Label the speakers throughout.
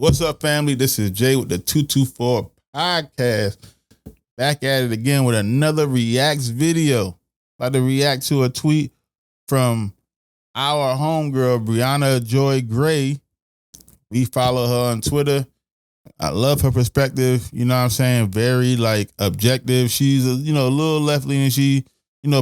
Speaker 1: What's up, family? This is Jay with the 224 podcast. Back at it again with another reacts video. About to react to a tweet from our homegirl, Brianna Joy Gray. We follow her on Twitter. I love her perspective. You know what I'm saying? Very objective. She's a little left leaning. She,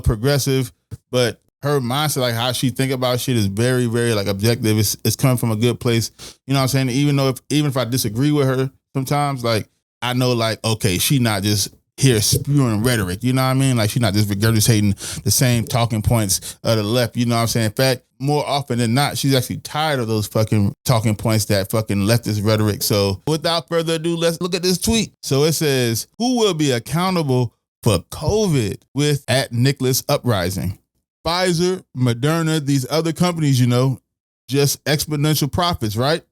Speaker 1: progressive, but her mindset, like how she think about shit, is very, very objective. It's coming from a good place. You know what I'm saying? Even if I disagree with her sometimes, I know okay, she not just here spewing rhetoric. You know what I mean? She not just regurgitating the same talking points of the left. You know what I'm saying? In fact, more often than not, she's actually tired of those fucking talking points, that fucking leftist rhetoric. So without further ado, let's look at this tweet. So it says, who will be accountable for COVID with @Nicholas Uprising? Pfizer, Moderna, these other companies, just exponential profits, right?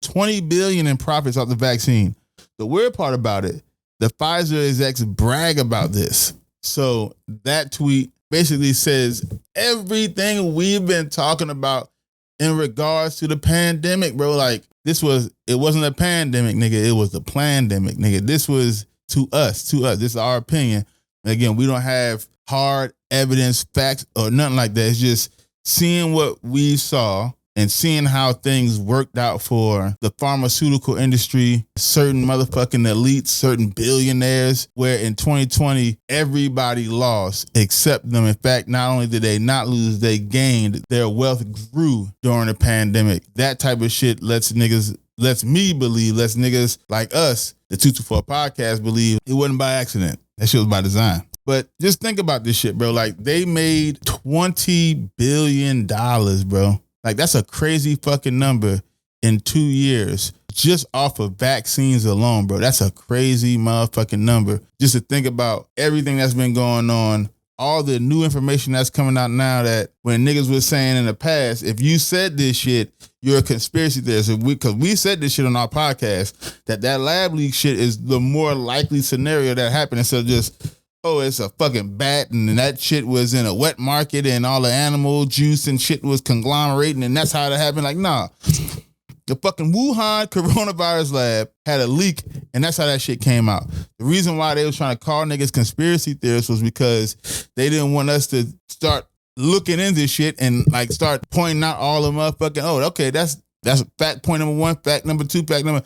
Speaker 1: 20 billion in profits off the vaccine. The weird part about it, the Pfizer execs brag about this. So that tweet basically says everything we've been talking about in regards to the pandemic, bro. It wasn't a pandemic, nigga. It was the plandemic, nigga. This was to us. This is our opinion. Again, we don't have hard evidence, facts, or nothing like that. It's just seeing what we saw and seeing how things worked out for the pharmaceutical industry, certain motherfucking elites, certain billionaires, where in 2020, everybody lost except them. In fact, not only did they not lose, they gained. Their wealth grew during the pandemic. That type of shit lets niggas like us, the 224 podcast, believe it wasn't by accident. That shit was by design. But just think about this shit, bro. They made $20 billion, bro. That's a crazy fucking number in 2 years just off of vaccines alone, bro. That's a crazy motherfucking number. Just to think about everything that's been going on, all the new information that's coming out now, that when niggas was saying in the past, if you said this shit, you're a conspiracy theorist. Because we said this shit on our podcast, that lab leak shit is the more likely scenario that happened instead of just, oh, it's a fucking bat and that shit was in a wet market and all the animal juice and shit was conglomerating and that's how it happened. Nah. The fucking Wuhan coronavirus lab had a leak and that's how that shit came out. The reason why they was trying to call niggas conspiracy theorists was because they didn't want us to start looking into this shit and start pointing out all the motherfucking, oh, okay, that's fact point number one, fact number two, fact number,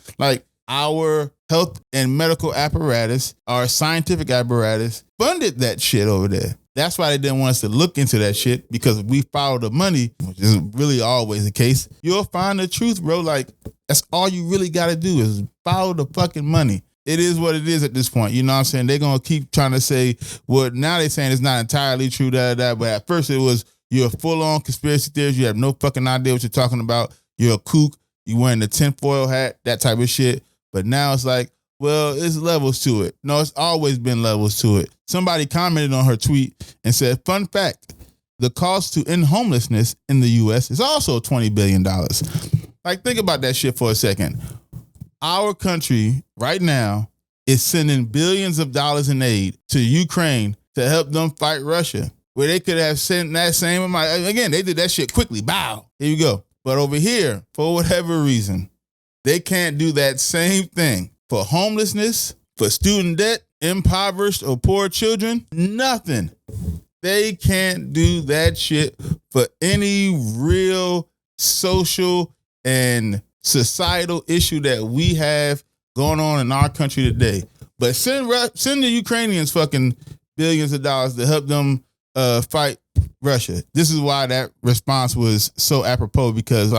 Speaker 1: our health and medical apparatus, our scientific apparatus funded that shit over there. That's why they didn't want us to look into that shit, because if we follow the money, which isn't really always the case, you'll find the truth, bro. That's all you really got to do is follow the fucking money. It is what it is at this point. You know what I'm saying? They're going to keep trying to say, well, now they're saying it's not entirely true, but at first it was, you're a full-on conspiracy theorist. You have no fucking idea what you're talking about. You're a kook. You wearing the tinfoil hat, that type of shit. But now it's well, it's levels to it. No, it's always been levels to it. Somebody commented on her tweet and said, fun fact, the cost to end homelessness in the U.S. is also $20 billion. Think about that shit for a second. Our country right now is sending billions of dollars in aid to Ukraine to help them fight Russia, where they could have sent that same amount. Again, they did that shit quickly. Bow. Here you go. But over here, for whatever reason, they can't do that same thing for homelessness, for student debt, impoverished or poor children. Nothing. They can't do that shit for any real social and societal issue that we have going on in our country today. But send the Ukrainians fucking billions of dollars to help them fight Russia. This is why that response was so apropos, because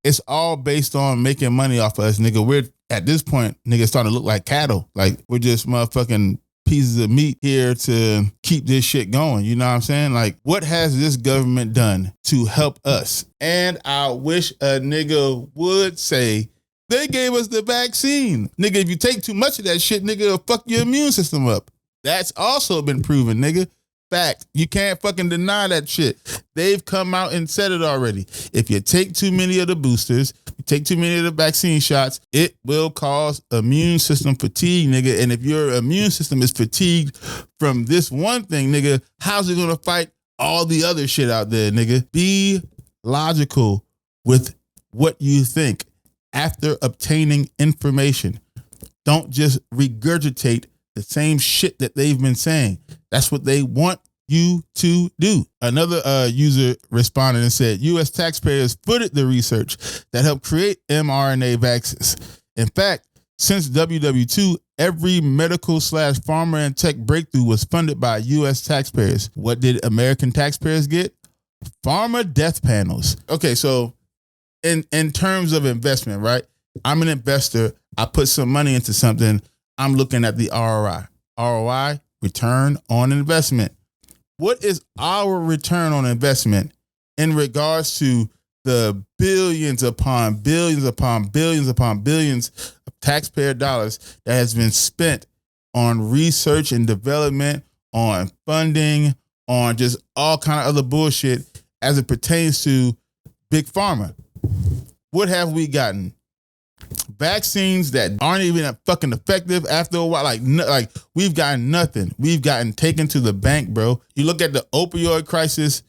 Speaker 1: it's all based on making money off of us, nigga. We're at this point, nigga, starting to look like cattle. We're just motherfucking pieces of meat here to keep this shit going. You know what I'm saying? What has this government done to help us? And I wish a nigga would say, they gave us the vaccine. Nigga, if you take too much of that shit, nigga, it'll fuck your immune system up. That's also been proven, nigga. Fact. You can't fucking deny that shit. They've come out and said it already. If you take too many of the boosters, you take too many of the vaccine shots, it will cause immune system fatigue, nigga. And if your immune system is fatigued from this one thing, nigga, how's it gonna fight all the other shit out there, nigga? Be logical with what you think. after obtaining information. Don't just regurgitate the same shit that they've been saying. That's what they want you to do. Another user responded and said, U.S. taxpayers footed the research that helped create mRNA vaccines. In fact, since WW2, every medical/pharma and tech breakthrough was funded by U.S. taxpayers. What did American taxpayers get? Pharma death panels. Okay, so in terms of investment, right? I'm an investor. I put some money into something. I'm looking at the ROI. ROI, return on investment. What is our return on investment in regards to the billions upon billions upon billions upon billions of taxpayer dollars that has been spent on research and development, on funding, on just all kind of other bullshit as it pertains to big pharma? What have we gotten? Vaccines that aren't even fucking effective after a while. Like we've gotten nothing. We've gotten taken to the bank, bro. You look at the opioid crisis.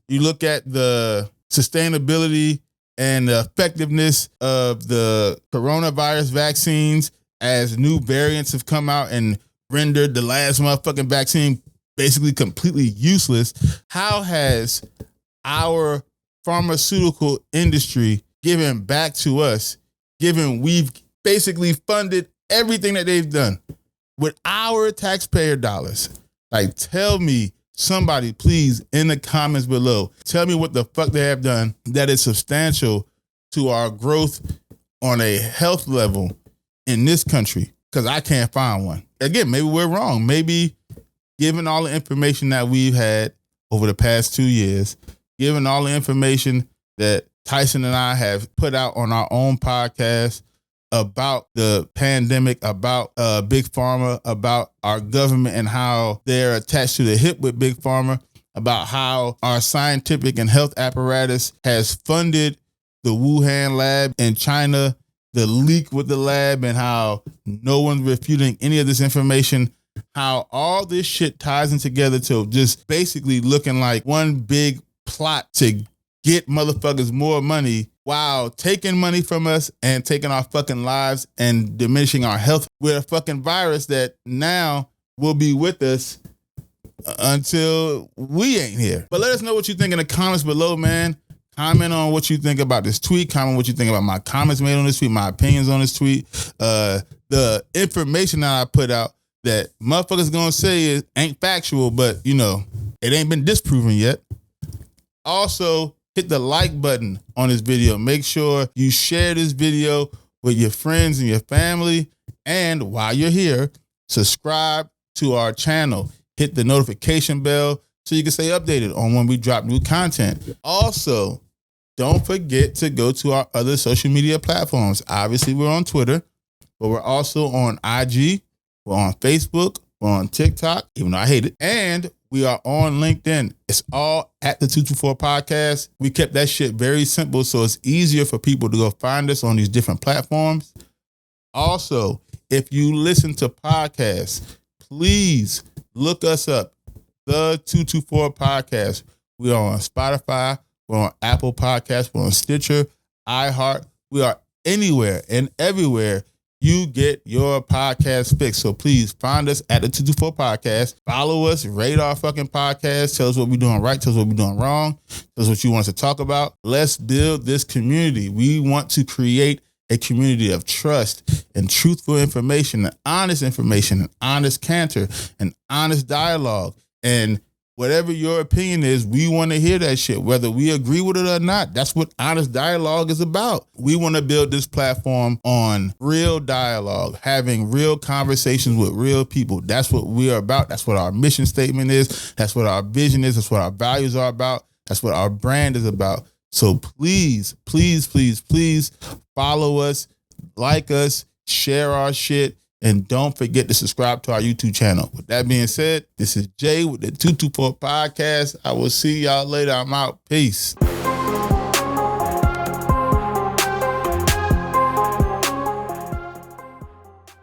Speaker 1: You look at the sustainability and the effectiveness of the coronavirus vaccines as new variants have come out and rendered the last motherfucking vaccine basically completely useless. How has our pharmaceutical industry given back to us, given we've basically funded everything that they've done with our taxpayer dollars? Like, tell me, somebody, please, in the comments below, tell me what the fuck they have done that is substantial to our growth on a health level in this country, because I can't find one. Again, maybe we're wrong. Maybe given all the information that we've had over the past 2 years, given all the information that Tyson and I have put out on our own podcast about the pandemic, about Big Pharma, about our government and how they're attached to the hip with Big Pharma, about how our scientific and health apparatus has funded the Wuhan lab in China, the leak with the lab, and how no one's refuting any of this information, how all this shit ties in together to just basically looking like one big plot to get motherfuckers more money while taking money from us and taking our fucking lives and diminishing our health with a fucking virus that now will be with us until we ain't here. But let us know what you think in the comments below, man. Comment on what you think about this tweet. Comment what you think about my comments made on this tweet, my opinions on this tweet. The information that I put out that motherfuckers gonna say ain't factual, but you know, it ain't been disproven yet. Also, hit the like button on this video. Make sure you share this video with your friends and your family. And while you're here, subscribe to our channel. Hit the notification bell so you can stay updated on when we drop new content. Also, don't forget to go to our other social media platforms. Obviously, we're on Twitter, but we're also on IG. We're on Facebook. We're on TikTok, even though I hate it. And we are on LinkedIn. It's all at the 224 Podcast. We kept that shit very simple, so it's easier for people to go find us on these different platforms. Also, if you listen to podcasts, please look us up, the 224 Podcast. We are on Spotify. We're on Apple Podcasts. We're on Stitcher, iHeart. We are anywhere and everywhere you get your podcast fix. So please find us at the 224 Podcast. Follow us, rate our fucking podcast. Tell us what we're doing right. Tell us what we're doing wrong. Tell us what you want us to talk about. Let's build this community. We want to create a community of trust and truthful information and honest canter and honest dialogue. And whatever your opinion is, we want to hear that shit, whether we agree with it or not. That's what honest dialogue is about. We want to build this platform on real dialogue, having real conversations with real people. That's what we are about. That's what our mission statement is. That's what our vision is. That's what our values are about. That's what our brand is about. So please, please, please, please follow us, like us, share our shit. And don't forget to subscribe to our YouTube channel. With that being said, this is Jay with the 224 Podcast. I will see y'all later. I'm out. Peace.